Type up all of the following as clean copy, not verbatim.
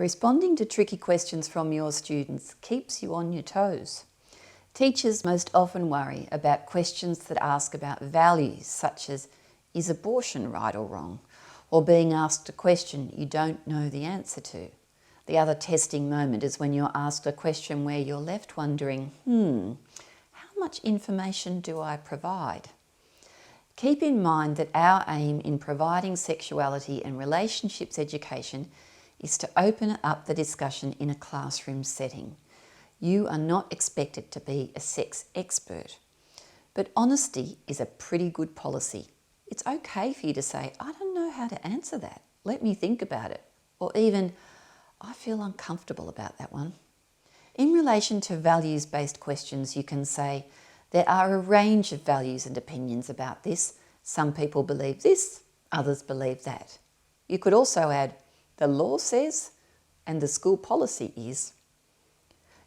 Responding to tricky questions from your students keeps you on your toes. Teachers most often worry about questions that ask about values, such as, is abortion right or wrong? Or being asked a question you don't know the answer to. The other testing moment is when you're asked a question where you're left wondering, how much information do I provide? Keep in mind that our aim in providing sexuality and relationships education is to open up the discussion in a classroom setting. You are not expected to be a sex expert, but honesty is a pretty good policy. It's okay for you to say, I don't know how to answer that. Let me think about it. Or even, I feel uncomfortable about that one. In relation to values-based questions, you can say, there are a range of values and opinions about this. Some people believe this, others believe that. You could also add, the law says, and the school policy is.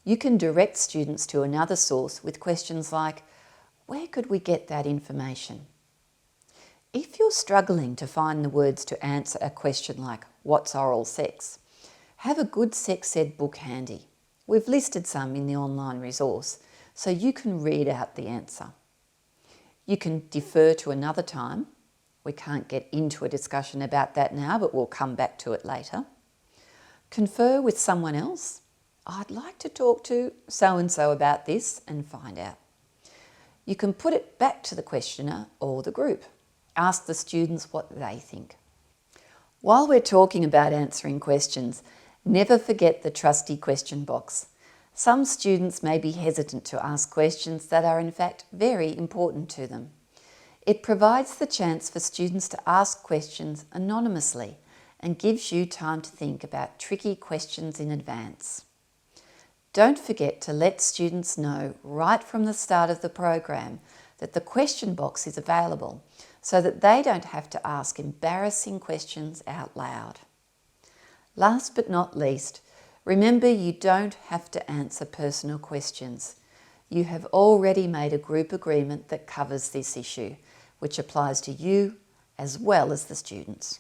You can direct students to another source with questions like, where could we get that information? If you're struggling to find the words to answer a question like, what's oral sex? Have a good sex ed book handy. We've listed some in the online resource, so you can read out the answer. You can defer to another time. We can't get into a discussion about that now, but we'll come back to it later. Confer with someone else. I'd like to talk to so-and-so about this and find out. You can put it back to the questioner or the group. Ask the students what they think. While we're talking about answering questions, never forget the trusty question box. Some students may be hesitant to ask questions that are in fact very important to them. It provides the chance for students to ask questions anonymously and gives you time to think about tricky questions in advance. Don't forget to let students know right from the start of the program that the question box is available so that they don't have to ask embarrassing questions out loud. Last but not least, remember you don't have to answer personal questions. You have already made a group agreement that covers this issue, which applies to you as well as the students.